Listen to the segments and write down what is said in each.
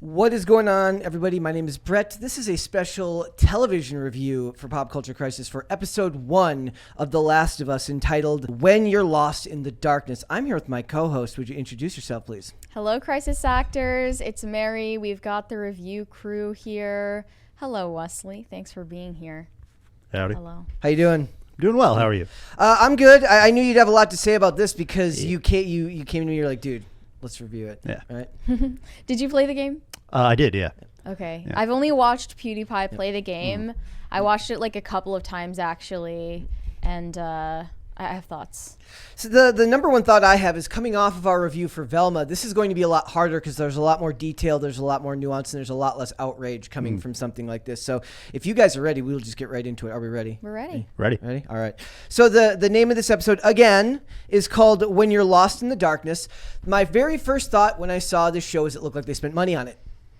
What is going on, everybody? My name is Brett. This is a special television review for Pop Culture Crisis for episode 1 of The Last of Us, entitled When You're Lost in the Darkness. I'm here with my co-host. Would you introduce yourself, please? Hello, Crisis Actors. It's Mary. We've got the review crew here. Hello, Wesley. Thanks for being here. Howdy. Hello. How you doing? Doing well. How are you? I'm good. I knew you'd have a lot to say about this because you came to me, you're like, dude, let's review it. Yeah. Right? Did you play the game? I did, yeah. Okay. Yeah. I've only watched PewDiePie play the game. I watched it like a couple of times, actually, and I have thoughts. So the number one thought I have is, coming off of our review for Velma, this is going to be a lot harder because there's a lot more detail, there's a lot more nuance, and there's a lot less outrage coming from something like this. So if you guys are ready, we'll just get right into it. Are we ready? We're ready. Ready? Ready? All right. So the name of this episode, again, is called When You're Lost in the Darkness. My very first thought when I saw this show is it looked like they spent money on it.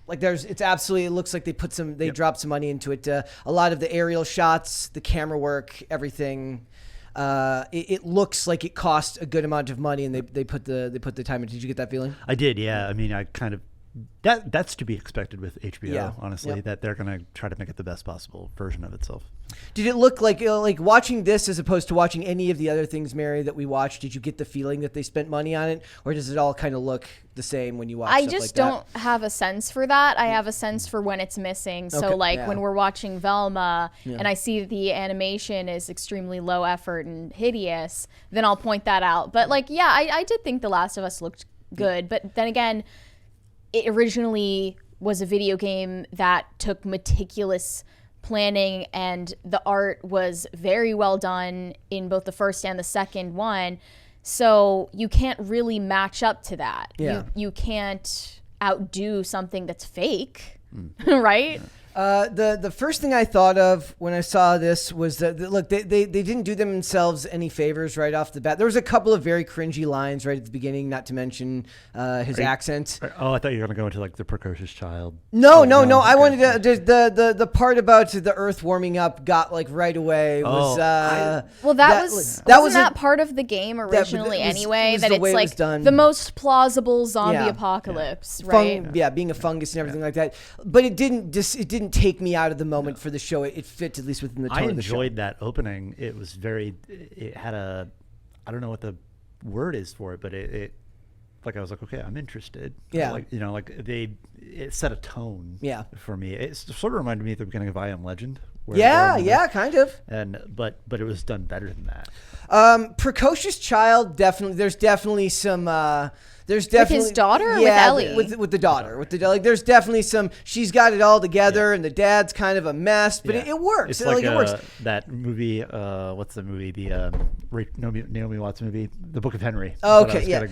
Like it looks like they dropped some money into it. A lot of the aerial shots, the camera work, everything. It looks like it cost a good amount of money, and they put the time in. Did you get that feeling? I did, yeah. I mean, I kind of that's to be expected with HBO, honestly, that they're going to try to make it the best possible version of itself. Did it look like watching this as opposed to watching any of the other things, Mary, that we watched? Did you get the feeling that they spent money on it, or does it all kind of look the same when you watch? I just don't have a sense for that. I have a sense for when it's missing. So when we're watching Velma and I see that the animation is extremely low effort and hideous, then I'll point that out. But I did think The Last of Us looked good. But then again, it originally was a video game that took meticulous planning, and the art was very well done in both the first and the second one. So you can't really match up to that. Yeah. You can't outdo something that's fake, right? The first thing I thought of when I saw this was that, look, they didn't do themselves any favors right off the bat. There was a couple of very cringy lines right at the beginning, not to mention his accent. Oh, I thought you were going to go into like the precocious child. No. I wanted to, the part about the Earth warming up got like right away was wasn't that part of the game originally anyway? That it's like the most plausible zombie apocalypse, right? Being a fungus and everything like that. But it didn't take me out of the moment for the show. It fit at least within the tone of the show. I enjoyed that opening. It was it had I don't know what the word is for it, but it I was like, okay, I'm interested. Yeah. It set a tone. Yeah. For me. It sort of reminded me at the beginning of I Am Legend. Kind of. But it was done better than that. Precocious child, definitely. There's definitely some. With his daughter or with Ellie? With the daughter. There's definitely some. She's got it all together, and the dad's kind of a mess, but it works. It's it works. That movie. What's the movie? The Naomi Watts movie, The Book of Henry. Okay, yeah.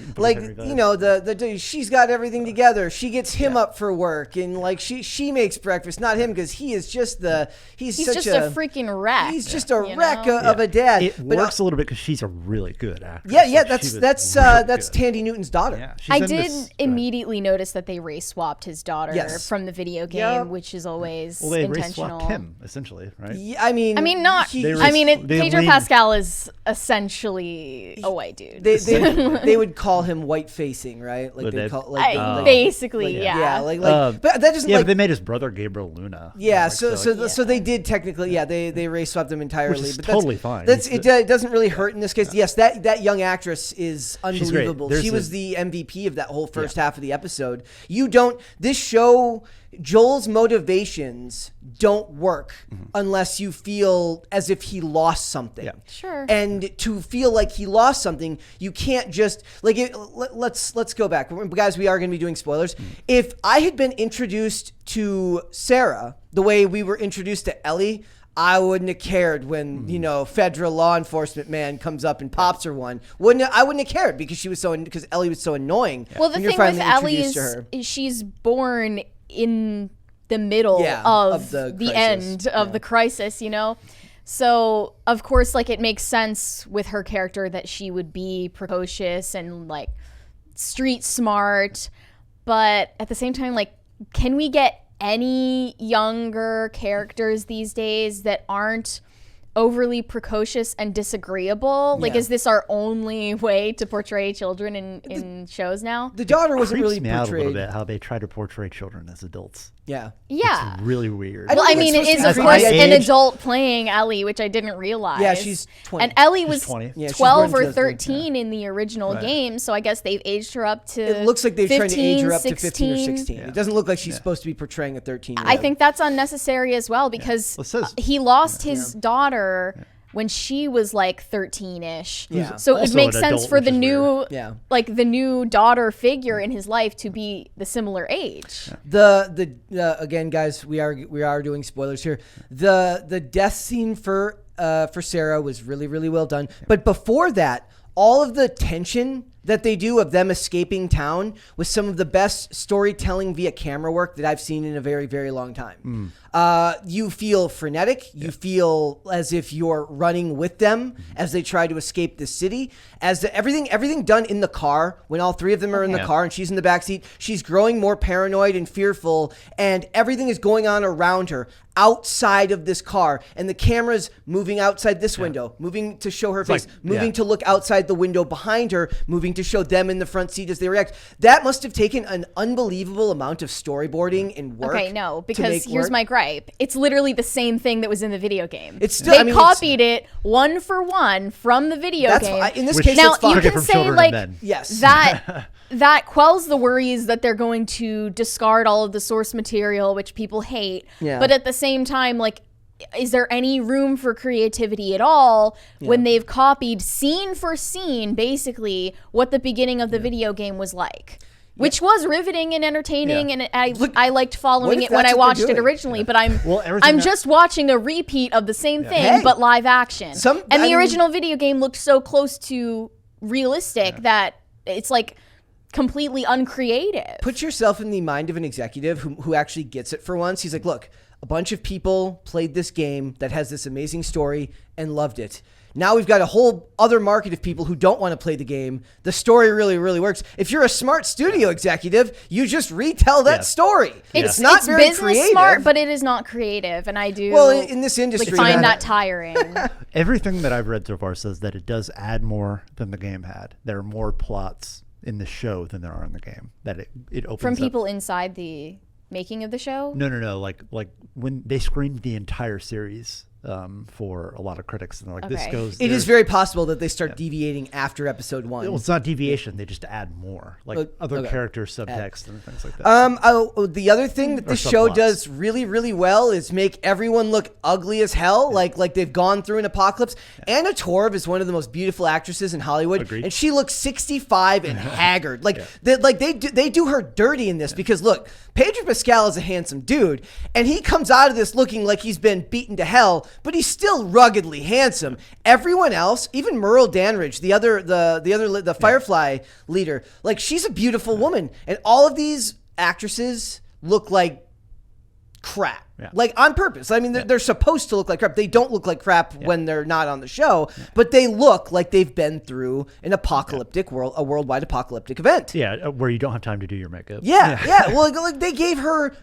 She's got everything together. She gets him up for work, and she makes breakfast, not him, because he is just he's just a freaking wreck. He's just a wreck of a dad. It works a little bit because she's a really good actress. Yeah. That's Tandy Newton's daughter. Yeah, I did immediately notice that they race swapped his daughter from the video game, which is always they intentional. race swapped him essentially, right? Yeah, Pedro Pascal is essentially a white dude. They would call him white facing, right? Basically, yeah. But that doesn't. Yeah, but they made his brother Gabriel Luna. Yeah, so they did technically. Yeah, they race swapped him entirely. Which is but totally fine. It doesn't really hurt in this case. Yes, that young actress is unbelievable. She was the MVP of that whole first half of the episode. This show, Joel's motivations don't work unless you feel as if he lost something. Yeah. Sure. And to feel like he lost something, you can't just let's go back, guys. We are going to be doing spoilers. If I had been introduced to Sarah the way we were introduced to Ellie, I wouldn't have cared when federal law enforcement man comes up and pops her one. I wouldn't have cared because Ellie was so annoying. Well, the thing with Ellie is she's born in the middle of the end of the crisis, So of course, it makes sense with her character that she would be precocious and street smart, but at the same time, can we get any younger characters these days that aren't overly precocious and disagreeable? Like, is this our only way to portray children in shows now? The daughter wasn't Creeps really me out a portrayed. little bit how they try to portray children as adults. Yeah. Yeah. It's really weird. Well, I mean, it is, of course, an adult playing Ellie, which I didn't realize. Yeah, she's 20. And Ellie was 20. Yeah, she's 12 born or in 13 in the original game, so I guess they've aged her up to It looks like they're 15, trying to age her up 16. to 15 or 16. Yeah. It doesn't look like she's supposed to be portraying a 13-year-old. I think that's unnecessary as well, because Well, it says- he lost his daughter when she was like 13-ish. Yeah. So it Also makes an sense adult, for which the is new weird. Yeah. like the new daughter figure in his life to be the similar age. The again, guys, we are doing spoilers here. The death scene for Sarah was really, really well done. But before that, all of the tension that they do of them escaping town was some of the best storytelling via camera work that I've seen in a very, very long time. You feel frenetic. You feel as if you're running with them as they try to escape the city. Everything done in the car, when all three of them are in the car and she's in the backseat, she's growing more paranoid and fearful, and everything is going on around her outside of this car, and the camera's moving outside this window, moving to show her face, moving to look outside the window behind her, moving to show them in the front seat as they react. That must have taken an unbelievable amount of storyboarding and work. Okay, no, to because make here's work. my gripe. It's literally the same thing that was in the video game. It's still- they copied it one for one from the video That's game. in this Which- case, Now that's fine. you Took it can from say children and like men. Yes. that quells the worries that they're going to discard all of the source material, which people hate. Yeah. But at the same time, like, is there any room for creativity at all when they've copied scene for scene basically what the beginning of the video game was like? Which was riveting and entertaining, and I liked following if it when that's I what watched they're it doing? originally. But everything I'm that- just watching a repeat of the same thing, Hey. but live action. I The mean- original video game looked so close to realistic that it's like completely uncreative. Put yourself in the mind of an executive who actually gets it for once. He's like, look, a bunch of people played this game that has this amazing story and loved it. Now we've got a whole other market of people who don't want to play the game. The story really, really works. If you're a smart studio executive, you just retell that story. It's not it's very business creative. smart, but it is not creative, and I do Well, in this industry, find man, that tiring. Everything that I've read so far says that it does add more than the game had. There are more plots in the show than there are in the game. That it opens From up. people inside the making of the show. No. Like when they screened the entire series for a lot of critics, and they're like, this Okay. goes. it is very possible that they start deviating after episode 1. Well, it's not deviation. They just add more, like other okay. character subtext and things like that. The other thing that this show subplots. does really, really well is make everyone look ugly as hell, like they've gone through an apocalypse. Anna Torv is one of the most beautiful actresses in Hollywood, Agreed. and she looks 65 and haggard. They do her dirty in this because look, Pedro Pascal is a handsome dude, and he comes out of this looking like he's been beaten to hell, but he's still ruggedly handsome. Everyone else, even Merle Danridge, the Firefly leader, like she's a beautiful woman, and all of these actresses look like crap. Yeah. Like on purpose. I mean, they're supposed to look like crap. They don't look like crap when they're not on the show, but they look like they've been through an apocalyptic a worldwide apocalyptic event. Yeah, where you don't have time to do your makeup. Yeah. Well, like they gave her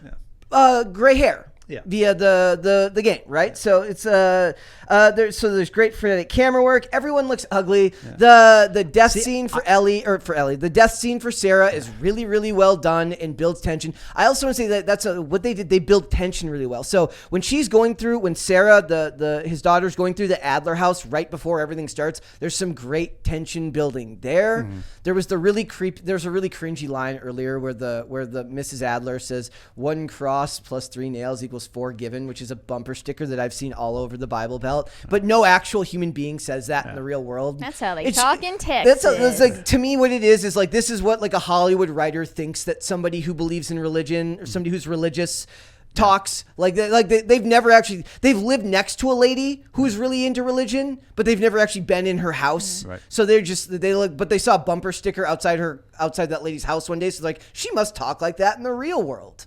gray hair. Via the game, right? So it's there's great frenetic camera work. Everyone looks ugly. The death scene for Ellie, the death scene for Sarah is really, really well done and builds tension. I also want to say that that's what they did. They build tension really well. So when Sarah, his daughter's going through the Adler house right before everything starts, there's some great tension building there. There was there's a really cringy line earlier where the Mrs. Adler says 1 cross plus 3 nails equals 4 given, which is a bumper sticker that I've seen all over the Bible Belt, but no actual human being says that in the real world. That's how they talk in Texas. That's like, to me, what it is like, this is what like a Hollywood writer thinks that somebody who believes in religion or somebody who's religious talks. They've lived next to a lady who's really into religion, but they've never actually been in her house. Right. So but they saw a bumper sticker outside that lady's house one day. So like, she must talk like that in the real world.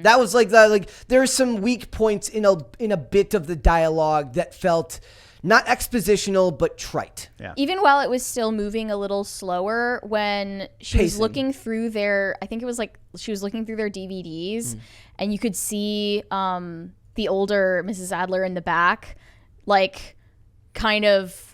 That was there's some weak points in a bit of the dialogue that felt not expositional, but trite. Yeah. Even while it was still moving a little slower, when she was looking through she was looking through their DVDs, and you could see the older Mrs. Adler in the back, like kind of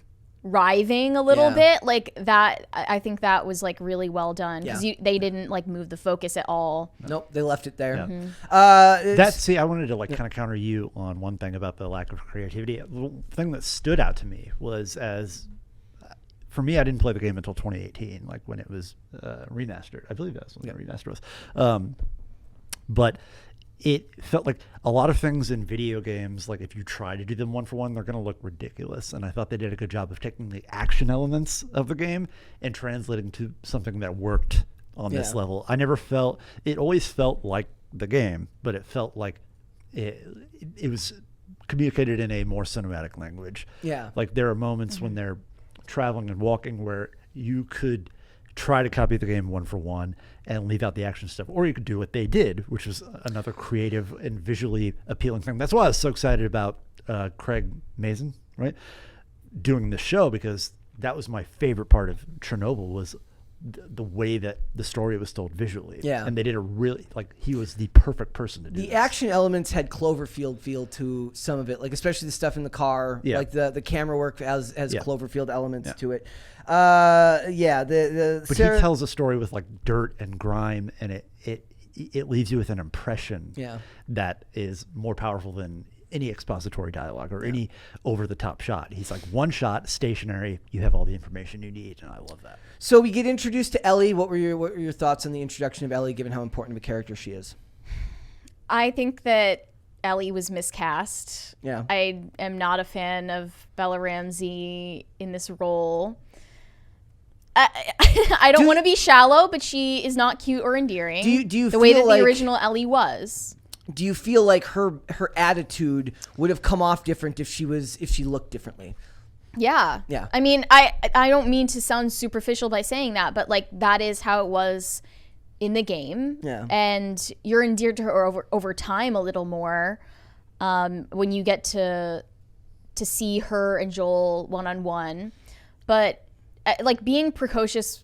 writhing a little bit, like that. I think that was like really well done because they didn't like move the focus at all. Nope, they left it there. I wanted to like kind of counter you on one thing about the lack of creativity. The thing that stood out to me was for me, I didn't play the game until 2018, like when it was remastered. I believe that's when the remaster was. But it felt like a lot of things in video games, like if you try to do them one for one, they're going to look ridiculous. And I thought they did a good job of taking the action elements of the game and translating to something that worked on this level. It always felt like the game, but it felt like it was communicated in a more cinematic language. Yeah. Like there are moments when they're traveling and walking where you could try to copy the game one for one and leave out the action stuff, or you could do what they did, which was another creative and visually appealing thing. That's why I was so excited about Craig Mazin, right, doing the show, because that was my favorite part of Chernobyl was the way that the story was told visually. Yeah. And they did he was the perfect person to do the this. action elements had Cloverfield feel to some of it, like especially the stuff in the car, like the camera work has Cloverfield elements to it. But he tells a story with like dirt and grime, and it leaves you with an impression that is more powerful than any expository dialogue or any over-the-top shot. He's like, one shot, stationary, you have all the information you need, and I love that. So we get introduced to Ellie. What were your thoughts on the introduction of Ellie, given how important of a character she is? I think that Ellie was miscast. Yeah. I am not a fan of Bella Ramsey in this role. I don't want to be shallow, but she is not cute or endearing. Do you the way feel that like, the original Ellie was? Do you feel like her attitude would have come off different if she looked differently? Yeah. Yeah. I mean, I don't mean to sound superficial by saying that, but like that is how it was in the game. Yeah. And you're endeared to her over time a little more when you get to see her and Joel one-on-one. But like being precocious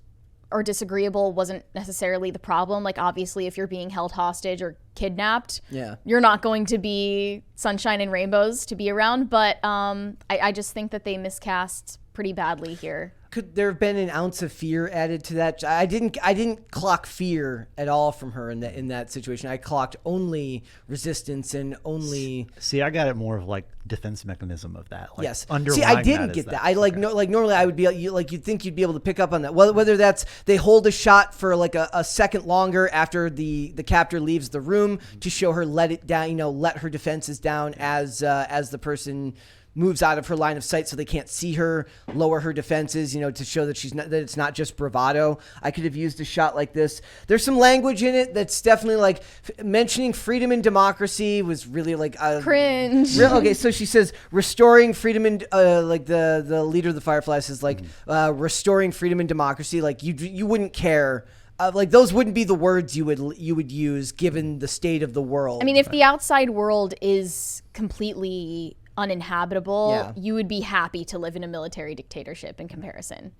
or disagreeable wasn't necessarily the problem. Like obviously if you're being held hostage or kidnapped, you're not going to be sunshine and rainbows to be around. But I just think that they miscast pretty badly here. Could there have been an ounce of fear added to that? I didn't clock fear at all from her in that situation. I clocked only resistance and only. See, I got it more of like defense mechanism of that. Like yes. See, I didn't get that. I normally I would be you'd think you'd be able to pick up on that. Whether that's they hold a shot for like a second longer after the captor leaves the room to show her let it down, let her defenses down as the person moves out of her line of sight so they can't see her, lower her defenses, to show that that it's not just bravado. I could have used a shot like this. There's some language in it that's definitely like mentioning freedom and democracy was really like cringe. Okay, so she says restoring freedom and like the leader of the Fireflies says like restoring freedom and democracy. Like you wouldn't care. Like those wouldn't be the words you would use given the state of the world. I mean, if the outside world is completely uninhabitable, you would be happy to live in a military dictatorship in comparison.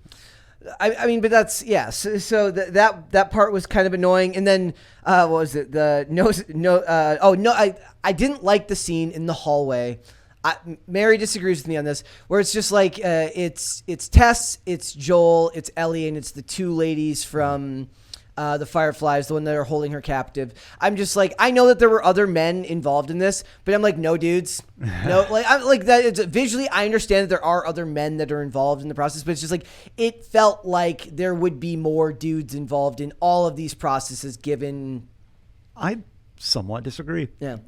I mean, but that's So that part was kind of annoying. And then what was it? I didn't like the scene in the hallway. Mary disagrees with me on this, where it's just like it's Tess, it's Joel, it's Ellie, and it's the two ladies from the Fireflies, the one that are holding her captive. I'm just like, I know that there were other men involved in this, but I'm like, no, dudes, no. Like I'm like that. It's visually, I understand that there are other men that are involved in the process, but it's just like it felt like there would be more dudes involved in all of these processes. Given, I somewhat disagree. Yeah.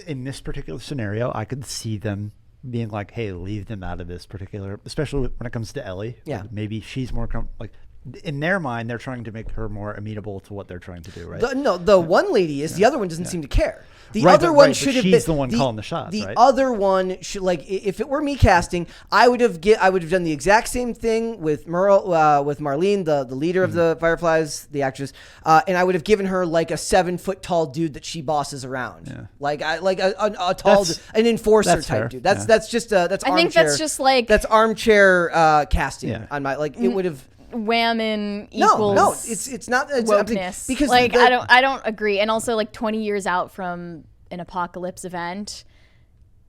In this particular scenario, I could see them being like, hey, leave them out of this particular, especially when it comes to Ellie. Yeah. Maybe she's more like. In their mind, they're trying to make her more amenable to what they're trying to do, right? The one lady is. The other one doesn't seem to care. The right, other one right, should have been. She's the one calling the shots. The right? other one should, like, if it were me casting, I would have done the exact same thing with with Marlene, the leader of the Fireflies, the actress, and I would have given her like a 7-foot tall dude that she bosses around, like a tall, an enforcer type fair. dude. That's just that's. I think that's just like that's armchair casting on my like. It would have. Whammon equals no, it's not wokeness. Because like I don't agree. And also like 20 years out from an apocalypse event,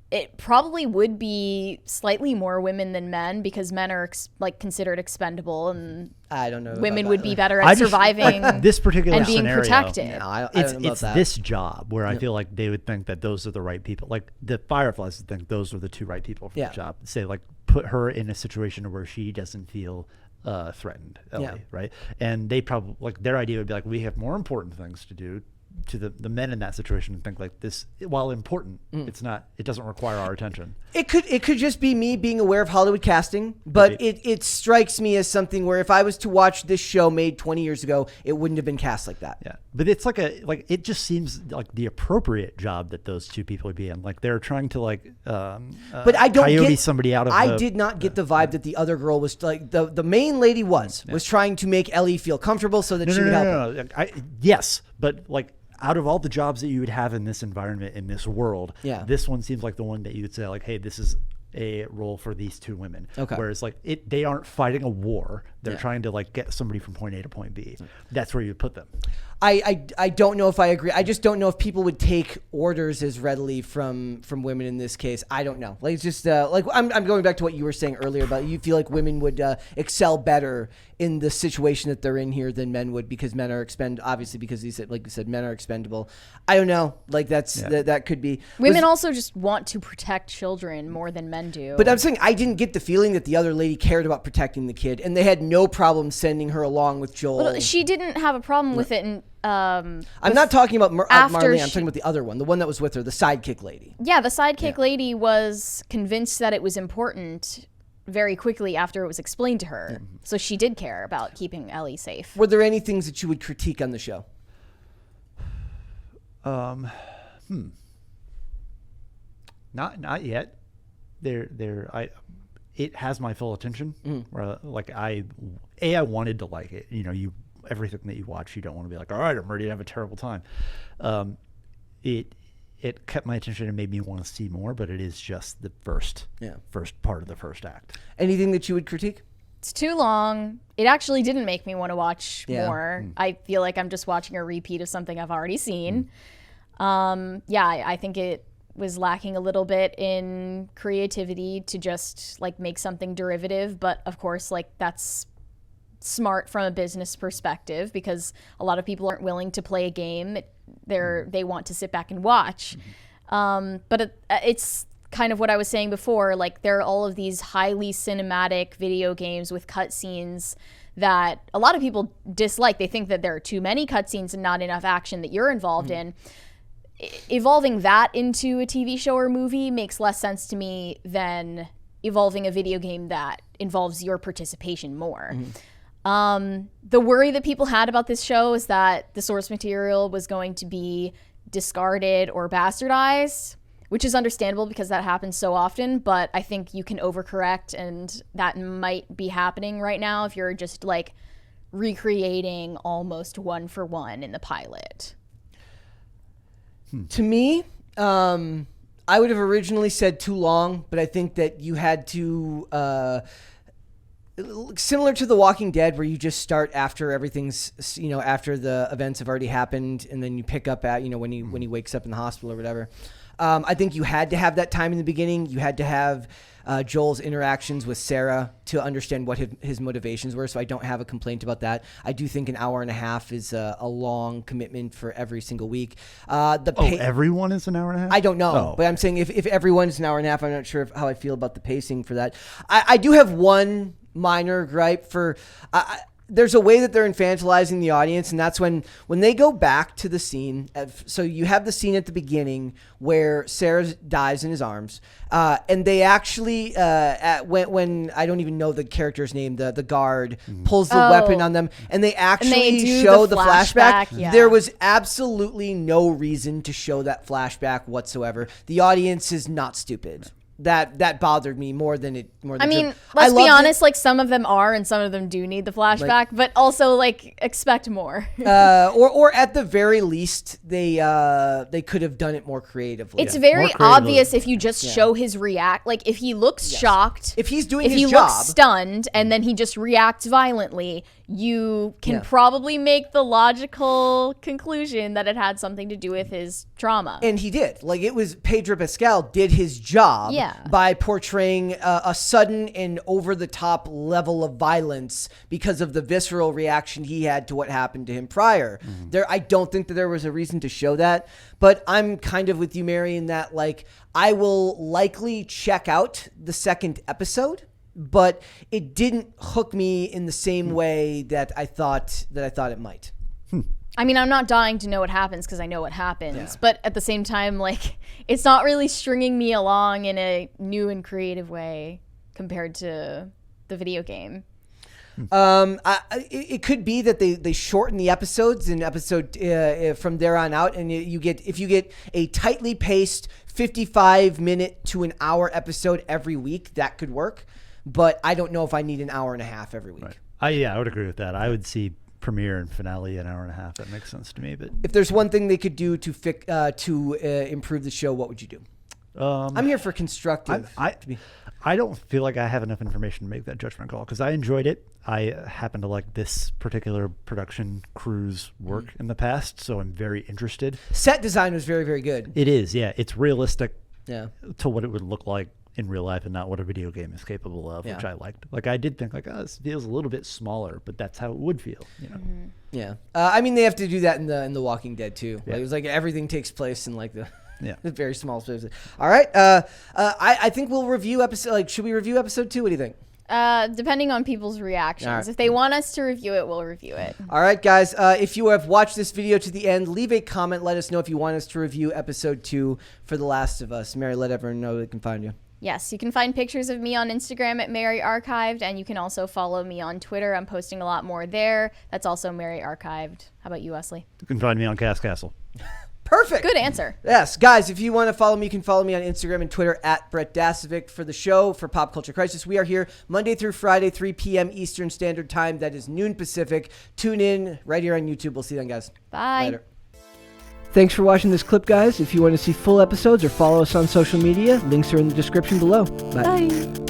it probably would be slightly more women than men because men are considered expendable, and I don't know. Women would be better at surviving this particular and being scenario, protected. No, I don't know about it's that. this job where I feel like they would think that those are the right people. Like the Fireflies would think those are the two right people for the job. Say like put her in a situation where she doesn't feel threatened, Ellie, right? And they probably like their idea would be like, we have more important things to do. To the men in that situation and think like this, while important, it doesn't require our attention. It could just be me being aware of Hollywood casting, but it strikes me as something where if I was to watch this show made 20 years ago, it wouldn't have been cast like that. Yeah, but it's like it just seems like the appropriate job that those two people would be in. Like they're trying to but I don't coyote somebody out of. I did not get the vibe that the other girl was like the main lady was trying to make Ellie feel comfortable so that she would help her. Yes, but like. Out of all the jobs that you would have in this environment, in this world, this one seems like the one that you would say like, hey, this is a role for these two women. Okay. Whereas like they aren't fighting a war. They're trying to like get somebody from point A to point B. That's where you put them. I don't know if I agree. I just don't know if people would take orders as readily from women in this case. I don't know. Like it's just I'm going back to what you were saying earlier about you feel like women would excel better in the situation that they're in here than men would because men are obviously because you said men are expendable. I don't know. Like that could be. Women also just want to protect children more than men do. But I'm saying I didn't get the feeling that the other lady cared about protecting the kid, and they had no problem sending her along with Joel. Well, she didn't have a problem with it. And I'm not talking about Marlene. I'm talking about the other one, the one that was with her, the sidekick lady. Yeah, the sidekick lady was convinced that it was important very quickly after it was explained to her. Yeah. So she did care about keeping Ellie safe. Were there any things that you would critique on the show? Not yet. It has my full attention. Where like I wanted to like it. You know, everything that you watch, you don't want to be like, all right, I'm ready to have a terrible time. It kept my attention and made me want to see more, but it is just the first part of the first act. Anything that you would critique? It's too long. It actually didn't make me want to watch more. I feel like I'm just watching a repeat of something I've already seen. I think it was lacking a little bit in creativity to just like make something derivative, but of course like that's smart from a business perspective because a lot of people aren't willing to play a game. They want to sit back and watch. But it's kind of what I was saying before, like there are all of these highly cinematic video games with cutscenes that a lot of people dislike. They think that there are too many cutscenes and not enough action that you're involved in. Evolving that into a TV show or movie makes less sense to me than evolving a video game that involves your participation more. The worry that people had about this show is that the source material was going to be discarded or bastardized, which is understandable because that happens so often, but I think you can overcorrect, and that might be happening right now if you're just like recreating almost one for one in the pilot. To me, I would have originally said too long, but I think that you had to similar to The Walking Dead, where you just start after everything's, after the events have already happened, and then you pick up at, when he wakes up in the hospital or whatever. I think you had to have that time in the beginning. You had to have Joel's interactions with Sarah to understand what his motivations were. So I don't have a complaint about that. I do think an hour and a half is a long commitment for every single week. Everyone is an hour and a half? I don't know, but I'm saying if everyone is an hour and a half, I'm not sure how I feel about the pacing for that. I do have one minor gripe for there's a way that they're infantilizing the audience, and that's when they go back to the scene. So you have the scene at the beginning where Sarah dies in his arms, and they actually when I don't even know the character's name, the guard pulls the weapon on them, and they actually show the flashback. Yeah. There was absolutely no reason to show that flashback whatsoever. The audience is not stupid. That bothered me more than it. I mean, let's be honest. Like some of them are, and some of them do need the flashback. But also, like, expect more. or at the very least, they could have done it more creatively. It's very obvious if you just show his react. Like if he looks shocked, if he's doing his job, looks stunned, and then he just reacts violently, you can probably make the logical conclusion that it had something to do with his trauma. And he did. Like, it was Pedro Pascal did his job by portraying a sudden and over-the-top level of violence because of the visceral reaction he had to what happened to him prior. I don't think that there was a reason to show that, but I'm kind of with you, Mary, in that, like, I will likely check out the second episode, but it didn't hook me in the same way that I thought it might. I mean, I'm not dying to know what happens because I know what happens, but at the same time, like, it's not really stringing me along in a new and creative way compared to the video game. It could be that they shorten the episodes in episode from there on out, and if you get a tightly paced 55-minute to an hour episode every week, that could work. But I don't know if I need an hour and a half every week. Right. I would agree with that. I would see premiere and finale an hour and a half. That makes sense to me. But if there's one thing they could do to improve the show, what would you do? I'm here for constructive. I don't feel like I have enough information to make that judgment call because I enjoyed it. I happen to like this particular production crew's work in the past, so I'm very interested. Set design was very, very good. It is, yeah. It's realistic to what it would look like in real life and not what a video game is capable of, which I liked. Like, I did think, like, this feels a little bit smaller, but that's how it would feel, you know? Yeah. I mean, they have to do that in the Walking Dead, too. Yeah. Like, it was like everything takes place in, like, the very small space. All right. I think we'll review episode, like, should we review episode 2? What do you think? Depending on people's reactions. Right. If they want us to review it, we'll review it. All right, guys. If you have watched this video to the end, leave a comment. Let us know if you want us to review episode 2 for The Last of Us. Mary, let everyone know they can find you. Yes, you can find pictures of me on Instagram at Mary Archived, and you can also follow me on Twitter. I'm posting a lot more there. That's also Mary Archived. How about you, Wesley? You can find me on Cast Castle. Perfect. Good answer. Yes, guys, if you want to follow me, you can follow me on Instagram and Twitter at Brett Dasovic for the show for Pop Culture Crisis. We are here Monday through Friday, 3 p.m. Eastern Standard Time. That is noon Pacific. Tune in right here on YouTube. We'll see you then, guys. Bye. Later. Thanks for watching this clip, guys. If you want to see full episodes or follow us on social media, links are in the description below. Bye. Bye.